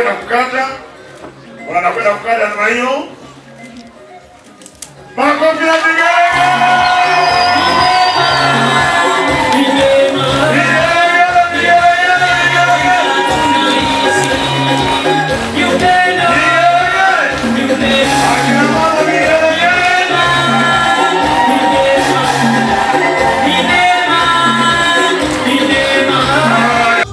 kukata, wanakwenda kukata namna hiyo. Makofi na vigelegele.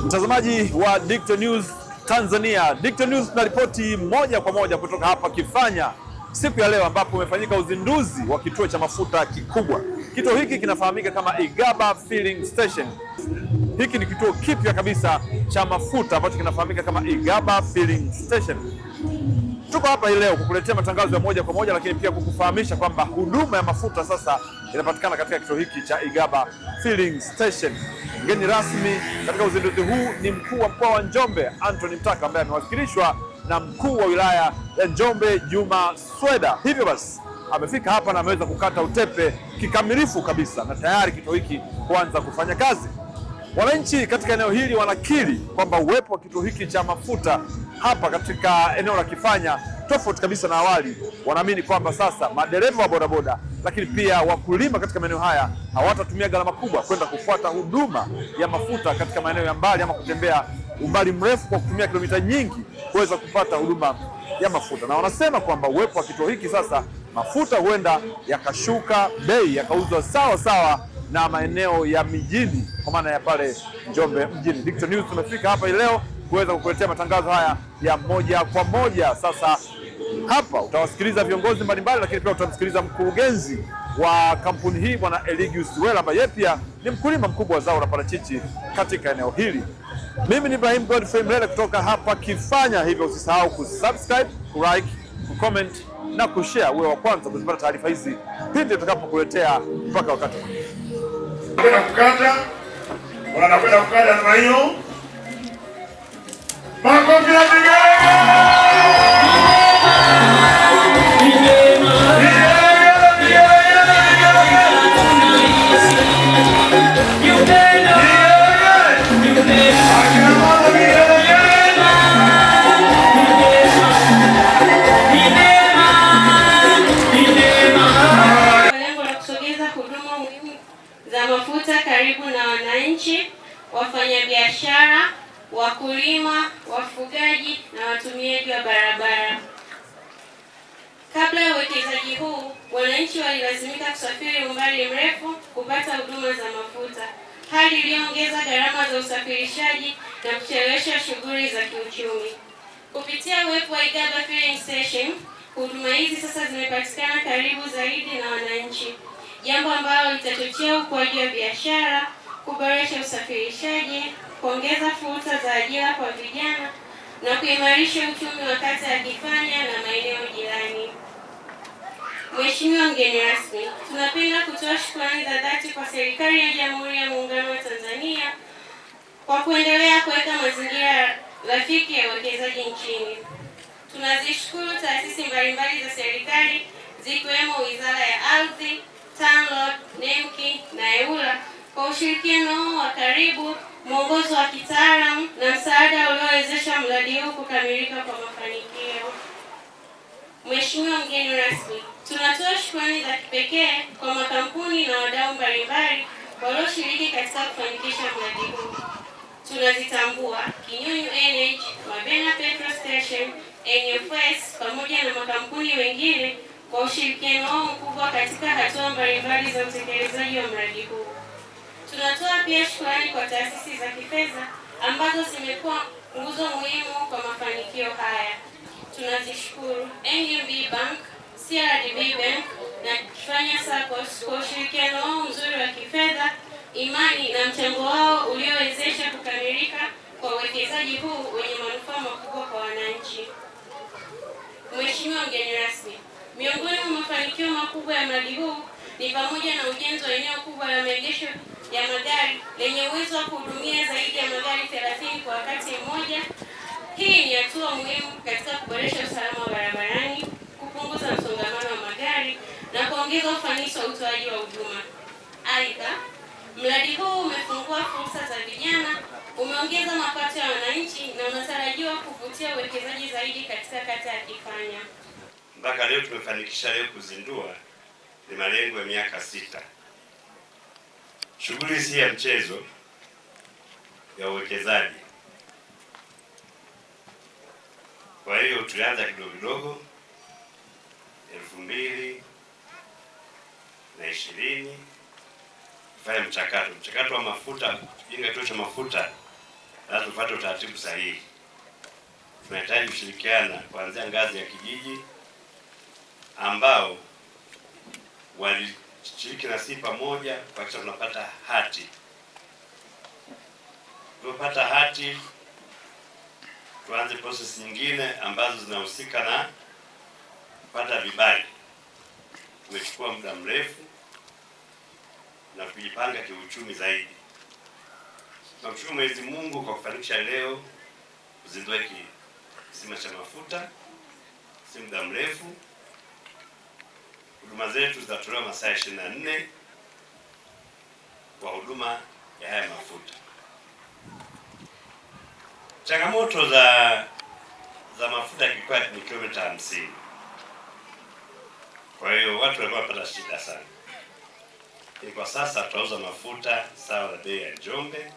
Mtazamaji wa Digital News Tanzania, Digital News tunaripoti moja kwa moja kutoka hapa Kifanya siku ya leo, ambapo umefanyika uzinduzi wa kituo cha mafuta kikubwa. Kituo hiki kinafahamika kama Igaba Filling Station. Hiki ni kituo kipya kabisa cha mafuta ambacho kinafahamika kama Igaba Filling Station. Tuko hapa hii leo kukuletea matangazo ya moja kwa moja, lakini pia kukufahamisha kwamba huduma ya mafuta sasa inapatikana katika kituo hiki cha Igaba Filling Station. Mgeni rasmi katika uzinduzi huu ni mkuu wa mkoa wa Njombe Anthony Mtaka, ambaye amewakilishwa na mkuu wa wilaya ya Njombe Juma Sweda. Hivyo basi amefika hapa na ameweza kukata utepe kikamilifu kabisa na tayari kituo hiki kuanza kufanya kazi. Wananchi katika eneo hili wanakiri kwamba uwepo wa kituo hiki cha mafuta hapa katika eneo la Kifanya tofauti kabisa na awali. Wanaamini kwamba sasa madereva wa bodaboda, lakini pia wakulima katika maeneo haya hawatatumia gharama kubwa kwenda kufuata huduma ya mafuta katika maeneo ya mbali ama kutembea umbali mrefu kwa kutumia kilomita nyingi kuweza kupata huduma ya mafuta. Na wanasema kwamba uwepo wa kituo hiki sasa, mafuta huenda yakashuka bei, yakauzwa sawa sawa na maeneo ya mijini, kwa maana ya pale Njombe mjini. Digital News tumefika hapa leo kuweza kukuletea matangazo haya ya moja kwa moja. Sasa hapa utawasikiliza viongozi mbalimbali, lakini pia utamsikiliza mkurugenzi wa kampuni hii Bwana Eligius Wela, ambaye yeye pia ni mkulima mkubwa wa zao la parachichi katika eneo hili. Mimi ni Ibrahim Godfrey Mlele kutoka hapa Kifanya, hivyo usisahau kusubscribe, kulike, kucomment na kushare, uwe wa kwanza kuzipata taarifa hizi pindi tutakapokuletea. Mpaka wakati kwenda kukata, wanakwenda kukata namna hiyo. Makofi na vigelegele. Mafuta karibu na wananchi, wafanyabiashara, wakulima, wafugaji na watumiaji wa barabara. Kabla ya uwekezaji huu, wananchi walilazimika kusafiri umbali mrefu kupata huduma za mafuta, hali iliyoongeza gharama za usafirishaji na kuchelewesha shughuli za kiuchumi. Kupitia uwepo wa Igaba Filling Station, huduma hizi sasa zimepatikana karibu zaidi na wananchi, jambo ambalo litachochea ukuaji wa biashara, kuboresha usafirishaji, kuongeza fursa za ajira kwa vijana na kuimarisha uchumi wa kata ya Kifanya na maeneo jirani. Mheshimiwa mgeni rasmi, tunapenda kutoa shukrani za dhati kwa serikali ya Jamhuri ya Muungano wa Tanzania kwa kuendelea kuweka mazingira rafiki ya uwekezaji nchini. Tunazishukuru taasisi mbalimbali za serikali zikiwemo Wizara ya Ardhi, TANROADS, NEMKI na EWURA kwa ushirikiano wa karibu, mwongozo wa kitaalamu na msaada uliowezesha mradi huu kukamilika kwa mafanikio. Mheshimiwa mgeni rasmi, tunatoa shukrani za kipekee kwa makampuni na wadau mbalimbali walioshiriki katika kufanikisha mradi huu. Tunazitambua Kinyunyu Energy, Mabena Petrol Station, NFS pamoja na makampuni wengine kwa ushirikiano wao mkubwa katika hatua mbalimbali za utekelezaji wa mradi huu. Tunatoa pia shukrani kwa taasisi za kifedha ambazo zimekuwa nguzo muhimu kwa mafanikio haya. Tunazishukuru NMB Bank, CRDB Bank na Kifanya SACCOS kwa ushirikiano wao mzuri wa kifedha, imani na mchango wao uliowezesha kukamilika kwa uwekezaji huu wenye manufaa makubwa kwa wananchi. Mheshimiwa mgeni rasmi, miongoni mwa mafanikio makubwa ya mradi huu ni pamoja na ujenzi wa eneo kubwa la maegesho ya magari lenye uwezo wa kuhudumia zaidi ya magari 30 kwa wakati mmoja. Hii ni hatua muhimu katika kuboresha usalama wa barabarani, kupunguza msongamano wa magari na kuongeza ufanisi wa utoaji wa huduma. Aidha, mradi huu umefungua fursa za vijana, umeongeza mapato ya wananchi na unatarajiwa kuvutia uwekezaji zaidi katika kata ya Kifanya. Mpaka leo tumefanikisha leo kuzindua ni malengo ya miaka 6. Shughuli si ya mchezo ya uwekezaji. Kwa hiyo tulianza kidogo kidogo 2020 kufanya mchakato wa mafuta, kujenga kituo cha mafuta. Lazima tupate utaratibu sahihi. Tunahitaji kushirikiana kuanzia ngazi ya kijiji ambao walishiriki na sisi pamoja kuhakikisha tunapata hati. Tunapata hati, tuanze process nyingine ambazo zinahusika na kupata vibali. Tumechukua muda mrefu na kujipanga kiuchumi zaidi. Tunamshukuru Mwenyezi Mungu kwa kufanikisha leo kuzindua kisima cha mafuta. Si muda mrefu. Huduma zetu zitatolewa masaa 24 kwa huduma ya haya mafuta. Changamoto za mafuta kilikuwa ni kilomita 50. Kwa hiyo watu walikuwa wanapata shida sana. Kwa sasa tutauza mafuta sawa na bei ya Njombe.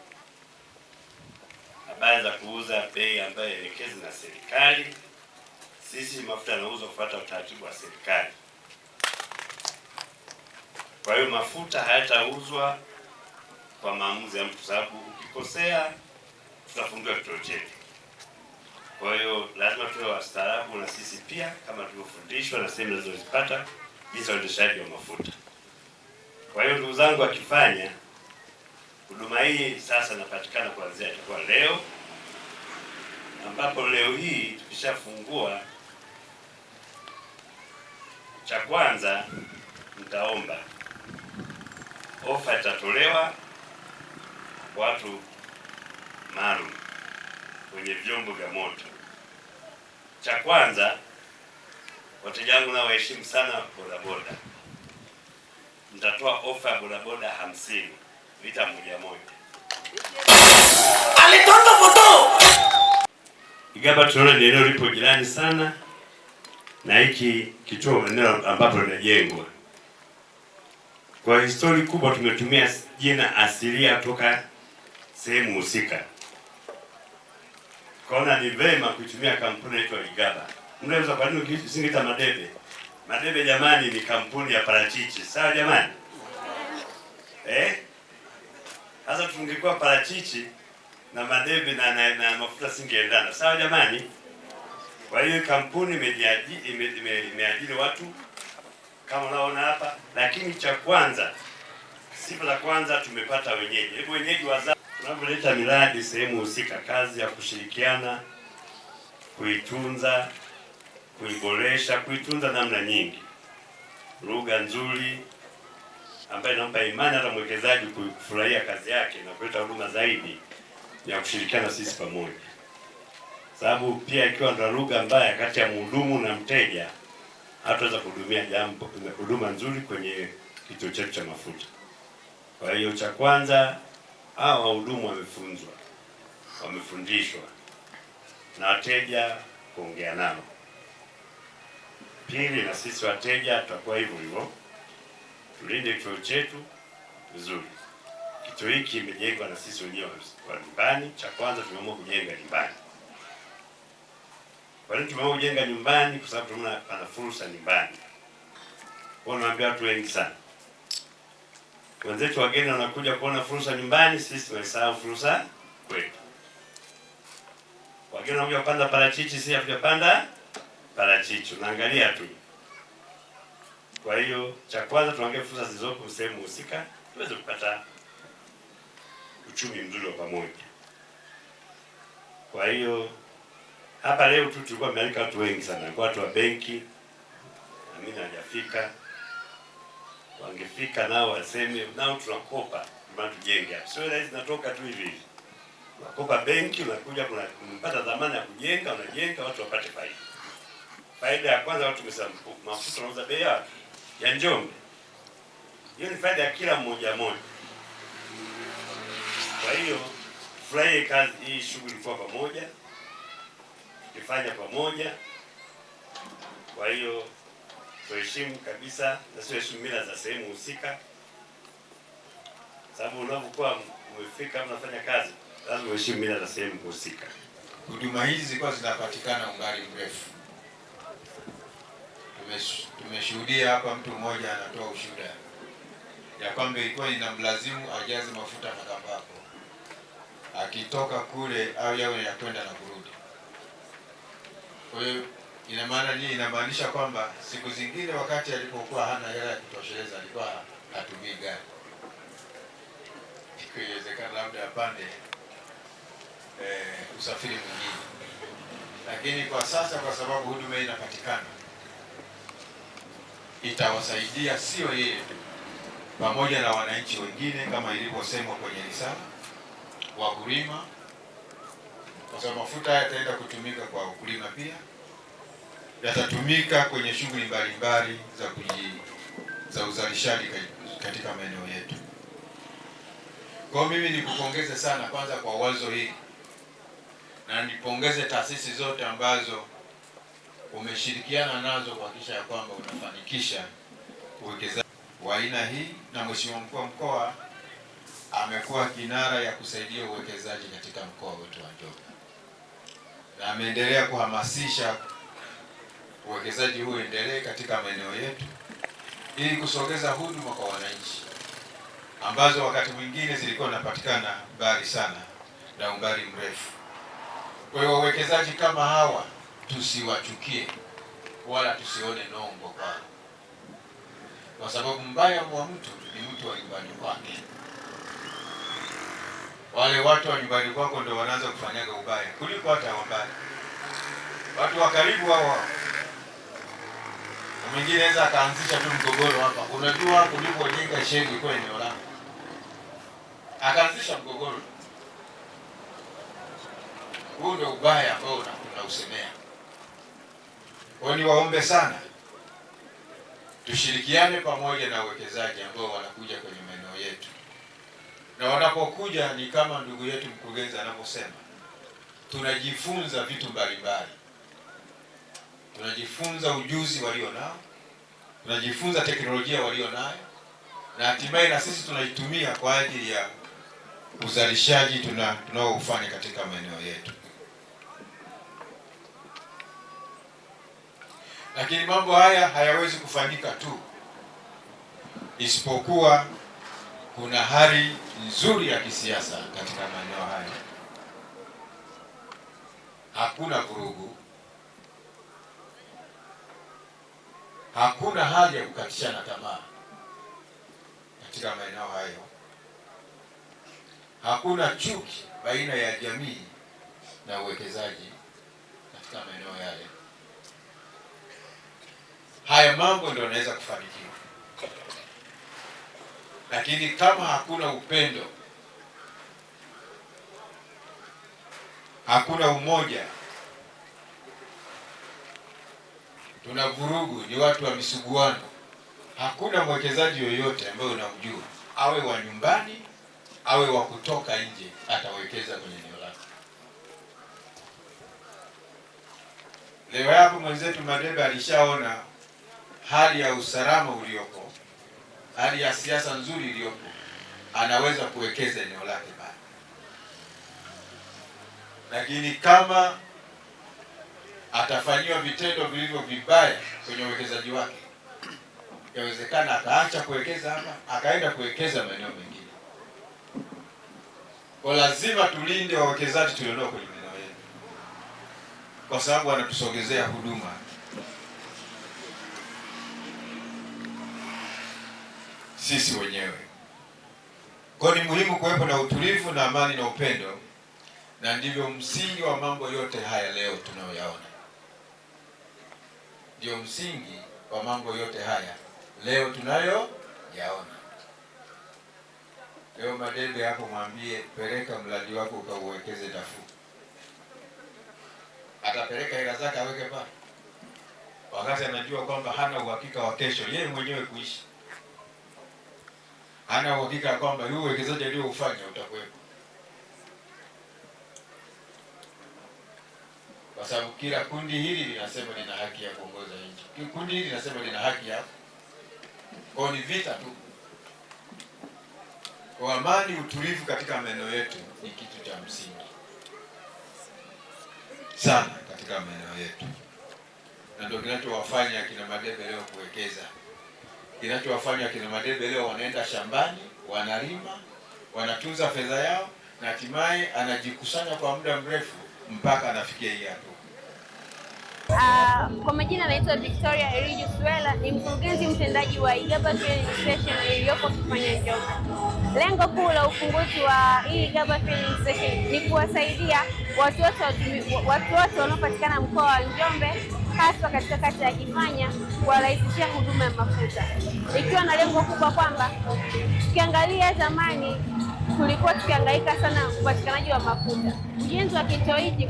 Habari za kuuza bei ambayo elekezwa na serikali. Sisi mafuta yanauzwa kufuata utaratibu wa serikali. Kwa hiyo mafuta hayatauzwa kwa maamuzi ya mtu, sababu ukikosea tutafungiwa kituo chetu. Kwa hiyo lazima tuwe wastaarabu na sisi pia kama tulivyofundishwa na sehemu zilizopata jinsi ya uendeshaji wa mafuta. Kwa hiyo ndugu zangu, akifanya huduma hii sasa inapatikana kuanzia itakuwa leo, ambapo leo hii tukishafungua, cha kwanza mtaomba ofa itatolewa watu maalum kwenye vyombo vya moto. Cha kwanza, wateja wangu na waheshimu sana bodaboda. Mtatoa ofa ya bodaboda 50 lita 1 alitoka moto. Igaba tunaona ni eneo lipo jirani sana na hiki kituo, eneo ambapo linajengwa. Kwa histori kubwa tumetumia jina asilia toka sehemu husika. Kaona ni vema kutumia kampuni inaitwa Igaba. Mnaweza kwa nini usingeita Madebe? Madebe jamani ni kampuni ya parachichi. Sawa jamani? Sasa tungekuwa parachichi na Madebe na mafuta singeendana. Sawa jamani? Kwa hiyo kampuni imeajiri watu kama unaona hapa, lakini cha kwanza, sifa la kwanza tumepata wenyeji. Hebu wenyeji wazao tunapoleta miradi sehemu husika, kazi ya kushirikiana, kuitunza, kuiboresha, kuitunza namna nyingi. Lugha nzuri ambayo inampa imani hata mwekezaji kufurahia kazi yake na kuleta huduma zaidi ya kushirikiana sisi pamoja. Sababu pia ikiwa ndio lugha mbaya kati ya mhudumu na mteja, hataweza kuhudumia huduma nzuri kwenye kituo chetu cha mafuta. Kwa hiyo cha kwanza, hao wahudumu wamefunzwa, wamefundishwa na wateja kuongea nao. Pili, na sisi wateja tutakuwa hivyo hivyo. Tulinde kituo chetu vizuri. Kituo hiki kimejengwa na sisi wenyewe wa nyumbani. Cha kwanza tumeamua kujenga nyumbani. Kwa nini tumeamua kujenga nyumbani? Kwa sababu tunaona pana fursa nyumbani. Wanaambia watu wengi sana, wenzetu wageni wanakuja kuona fursa nyumbani, sisi tunasahau fursa kwetu. Wageni wanakuja kupanda parachichi, sisi hatujapanda parachichi, unaangalia tu. Kwa hiyo cha kwanza tuangalie fursa zilizopo sehemu husika, tuweze kupata uchumi mzuri wa pamoja. Kwa hiyo hapa leo tu tulikuwa tumealika watu wengi sana, kwa watu wa benki, na mimi hajafika. Wangefika nao waseme nao tunakopa maana tujenge hapa. Sio rahisi natoka tu hivi. Unakopa benki, unakuja unapata dhamana ya kujenga, unajenga watu wapate faida. Faida ya kwanza watu tumesema mafuta wanauza bei ya Njombe. Hiyo ni faida ya kila mmoja mmoja. Kwa hiyo furahi kazi hii, shughuli kwa pamoja. tukifanya pamoja. Kwa hiyo tuheshimu kabisa na tuheshimu mila za sehemu husika, sababu unapokuwa umefika mnafanya kazi lazima uheshimu mila za sehemu husika. Huduma hizi zilikuwa zinapatikana umbali mrefu. Tumeshuhudia hapa mtu mmoja anatoa ushuhuda ya kwamba ilikuwa inamlazimu ajaze mafuta Makambako akitoka kule au yawe ya kwenda na kurudi. Kwa hiyo inamaanisha kwamba siku zingine wakati alipokuwa hana hela ya kutosheleza alikuwa hatumii gari. Ikiwezekana labda apande usafiri mwingine. Lakini kwa sasa kwa sababu huduma inapatikana, itawasaidia sio yeye tu, pamoja na wananchi wengine kama ilivyosemwa kwenye risala, wakulima, kwa sababu mafuta haya yataenda kutumika kwa ukulima pia, yatatumika kwenye shughuli mbalimbali za uzalishaji katika maeneo yetu. Kwa mimi nikupongeze sana kwanza kwa wazo hili, na nipongeze taasisi zote ambazo umeshirikiana nazo kuhakikisha ya kwamba unafanikisha uwekezaji wa aina hii, na Mheshimiwa Mkuu wa Mkoa amekuwa kinara ya kusaidia uwekezaji katika mkoa wetu wa Njombe, na ameendelea kuhamasisha uwekezaji huu endelee katika maeneo yetu ili kusogeza huduma kwa wananchi ambazo wakati mwingine zilikuwa zinapatikana mbali sana na umbali mrefu. Kwa hiyo wawekezaji kama hawa tusiwachukie wala tusione nongo kwao, kwa sababu mbaya wa mtu ni mtu wa nyumbani kwake. Wale watu wa nyumbani kwako ndio wanaanza kufanyaga ubaya kuliko hata wabaya. Watu wa karibu hao mwingine anaweza akaanzisha tu mgogoro hapa. Unajua ulipojenga sheri kwa eneo lako, akaanzisha mgogoro. Huo ndio ubaya ambao tunausemea. Kwa hiyo waombe sana tushirikiane pamoja na wawekezaji ambao wanakuja kwenye maeneo yetu, na wanapokuja ni kama ndugu yetu mkurugenzi anavyosema, tunajifunza vitu mbalimbali. Tunajifunza ujuzi walio nao, tunajifunza teknolojia walio nayo, na hatimaye na sisi tunaitumia kwa ajili ya uzalishaji tunaoufanya katika maeneo yetu. Lakini mambo haya hayawezi kufanyika tu isipokuwa kuna hali nzuri ya kisiasa katika maeneo haya. Hakuna vurugu, hakuna hali ya kukatishana tamaa katika maeneo hayo, hakuna chuki baina ya jamii na uwekezaji katika maeneo yale. Haya mambo ndio yanaweza kufanikiwa. Lakini kama hakuna upendo, hakuna umoja, tuna vurugu, ni watu wa misuguano, hakuna mwekezaji yoyote ambaye unamjua, awe wa nyumbani awe wa kutoka nje, atawekeza kwenye eneo lako. Leo hapo mwenzetu Madebe alishaona hali ya usalama uliopo, hali ya siasa nzuri iliyopo, anaweza kuwekeza eneo lake bado. Lakini kama atafanyiwa vitendo vilivyo vibaya kwenye uwekezaji wake, yawezekana akaacha kuwekeza hapa akaenda kuwekeza maeneo mengine. Kwa lazima tulinde wawekezaji tulionao kwenye maeneo yetu, kwa sababu wanatusogezea huduma. Sisi wenyewe. Kwa ni muhimu kuwepo na utulivu na amani na upendo, na ndivyo msingi wa mambo yote haya leo tunayoyaona. Ndio msingi wa mambo yote haya leo tunayoyaona. Leo Madebe hapo mwambie peleka mradi wako ukauwekeze Darfur. Atapeleka hela zake aweke pale, wakati anajua kwamba hana uhakika wa kesho yeye mwenyewe kuishi. Hana uhakika kwamba yule uwekezaji aliyoufanya utakuwepo. Kwa sababu kila kundi hili linasema lina haki ya kuongoza nchi, kundi hili linasema lina haki ya kwa ni vita tu. Kwa amani, utulivu katika maeneo yetu ni kitu cha msingi sana katika maeneo yetu, na ndio kinachowafanya kina Madebe leo kuwekeza. Kinachowafanya kina Madebe leo wanaenda shambani, wanalima, wanatunza fedha yao, na hatimaye anajikusanya kwa muda mrefu mpaka anafikia hii hatua. Kwa majina anaitwa Victoria Eridio Swela, ni mkurugenzi mtendaji wa Igaba Filling Station iliyopo Kifanya Njombe. Lengo kuu la ufunguzi wa hii Igaba Filling Station ni kuwasaidia watu wote wanaopatikana mkoa wa Njombe, hasa katika kata ya Kifanya, kuwarahisishia huduma ya mafuta, ikiwa na lengo kubwa kwamba tukiangalia zamani tulikuwa tukihangaika sana upatikanaji wa mafuta. Ujenzi wa kituo hiki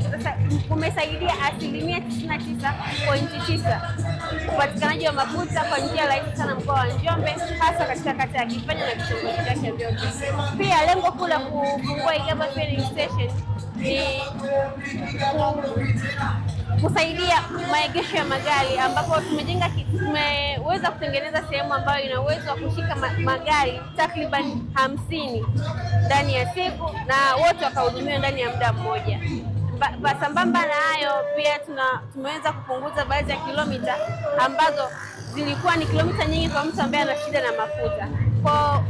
kumesaidia 99.9% upatikanaji wa mafuta kwa njia rahisi sana mkoa wa Njombe, hasa katika kata ya Kifanya na vitongoji vyake vyote. Pia lengo kuu la kufungua Igaba Filling Station ni kusaidia maegesho ya magari, ambapo tumeweza kutengeneza sehemu ambayo ina uwezo wa kushika magari takriban 50 ndani ya siku, na wote wakahudumiwa ndani ya muda mmoja. Sambamba na hayo, pia tumeweza kupunguza baadhi ya kilomita ambazo zilikuwa ni kilomita nyingi kwa mtu ambaye ana shida na mafuta. Kwa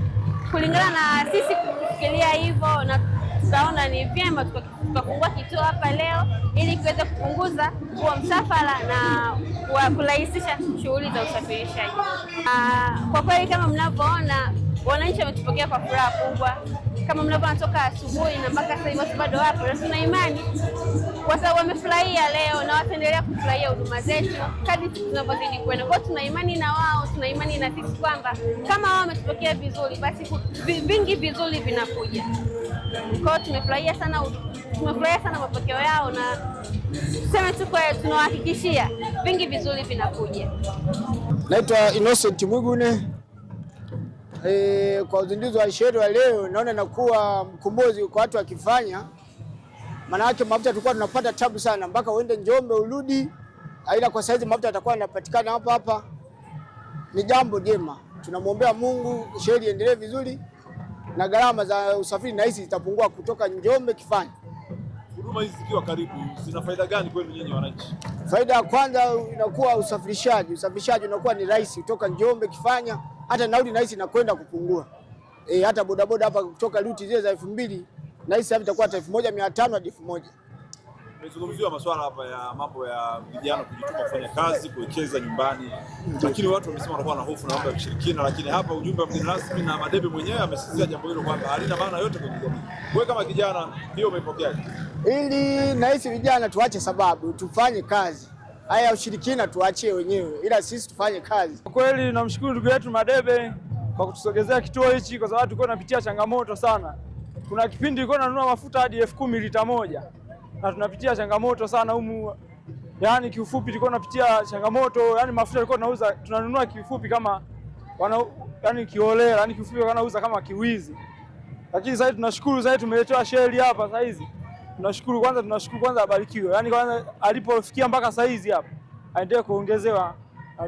kulingana na sisi kufikiria hivyo, na tukaona ni vyema tukafungua kituo hapa leo ili kuweza kupunguza huo msafara na kurahisisha shughuli za usafirishaji. Kwa kweli kama mnavyoona, wananchi wametupokea kwa furaha kubwa. Kama mnavyoona toka asubuhi na mpaka sasa hivi watu bado wapo, na tuna imani kwa sababu wamefurahia leo na wataendelea kufurahia huduma zetu kadri tunavyozidi kwenda. Kwa tuna imani na wao, tuna imani na sisi kwamba kama wao wametupokea vizuri, basi vingi vizuri vinakuja. Kwa tumefurahia sana mapokeo yao, na tuseme tu kwa tunawahakikishia vingi vizuri vinakuja. Naitwa Innocent Mwigune. Kwa uzinduzi wa sherehe wa leo, naona nakuwa mkombozi kwa watu wakifanya. Maana yake mafuta tulikuwa tunapata tabu sana mpaka uende Njombe urudi, ila kwa saizi mafuta yatakuwa yanapatikana hapa hapa. Ni jambo jema. Tunamwombea Mungu sherehe iendelee vizuri na gharama za usafiri na hizi zitapungua kutoka Njombe Kifanya. Huduma hizi zikiwa karibu, zina faida gani kwenu nyinyi wananchi? Faida ya kwanza inakuwa usafirishaji unakuwa ni rahisi kutoka Njombe Kifanya, hata nauli na hizi inakwenda kupungua. Hata bodaboda hapa kutoka ruti zile za 2000 na hizi sasa itakuwa 1500 hadi 1000. Tumezungumzia masuala hapa ya mambo ya vijana kujituma kufanya kazi, kuwekeza nyumbani. Lakini watu wamesema wanakuwa na hofu na mambo ya kushirikina, lakini hapa ujumbe wa mgeni rasmi na Madebe mwenyewe amesisitiza jambo hilo kwamba halina maana yote kwenye jamii. Wewe kama kijana hiyo umeipokeaje? Ili na hizi vijana tuache sababu, tufanye kazi. Haya ushirikina tuachie wenyewe, ila sisi tufanye kazi. Kwa kweli namshukuru ndugu yetu Madebe kwa kutusogezea kituo hichi, kwa sababu tulikuwa tunapitia changamoto sana. Kuna kipindi tulikuwa tunanunua mafuta hadi 10,000 lita moja. Na tunapitia changamoto sana humu. Yaani kiufupi tulikuwa tunapitia changamoto, yani mafuta tulikuwa tunanunua kiufupi kama yani kiolela, yani kiufupi wanauza kama kiwizi. Lakini sasa tunashukuru, sasa tumeletewa sheli hapa sasa hizi. Tunashukuru kwanza abarikiwe. Yaani kwanza alipofikia mpaka sasa hizi hapa aendelee kuongezewa.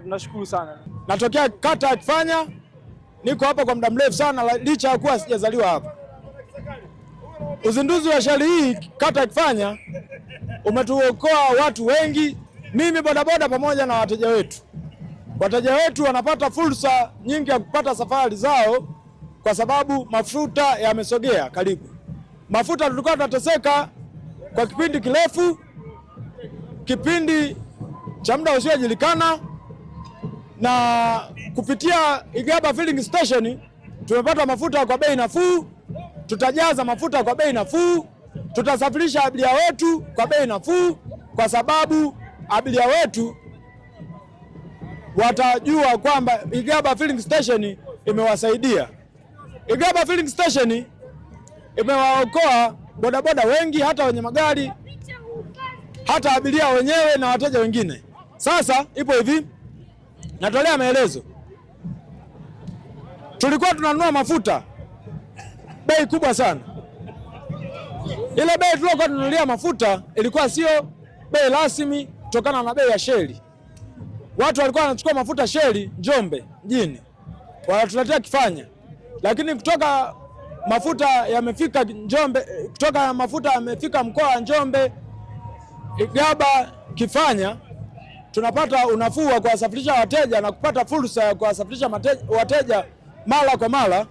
Tunashukuru sana. Natokea kata ya Kifanya, niko hapa kwa muda mrefu sana licha ya kuwa sijazaliwa hapa. Uzinduzi wa sheli hii kata ya Kifanya umetuokoa watu wengi, mimi bodaboda pamoja na wateja wetu. Wateja wetu wanapata fursa nyingi ya kupata safari zao kwa sababu mafuta yamesogea karibu. Mafuta tulikuwa tunateseka kwa kipindi kirefu, kipindi cha muda usiojulikana, na kupitia Igaba Filling Station tumepata mafuta kwa bei nafuu. Tutajaza mafuta kwa bei nafuu, tutasafirisha abiria wetu kwa bei nafuu, kwa sababu abiria wetu watajua kwamba Igaba Filling Station imewasaidia. Igaba Filling Station imewaokoa bodaboda wengi, hata wenye magari, hata abiria wenyewe na wateja wengine. Sasa ipo hivi, natolea maelezo. Tulikuwa tunanunua mafuta bei kubwa sana. Ile bei tuliyokuwa tununulia mafuta ilikuwa sio bei rasmi kutokana na bei ya sheli. Watu walikuwa wanachukua mafuta sheli Njombe mjini, wanatuletea Kifanya, lakini kutoka mafuta yamefika Njombe, kutoka mafuta yamefika mkoa wa Njombe, Igaba, Kifanya, tunapata unafuu wa kuwasafirisha wateja na kupata fursa ya kuwasafirisha wateja mara kwa mara.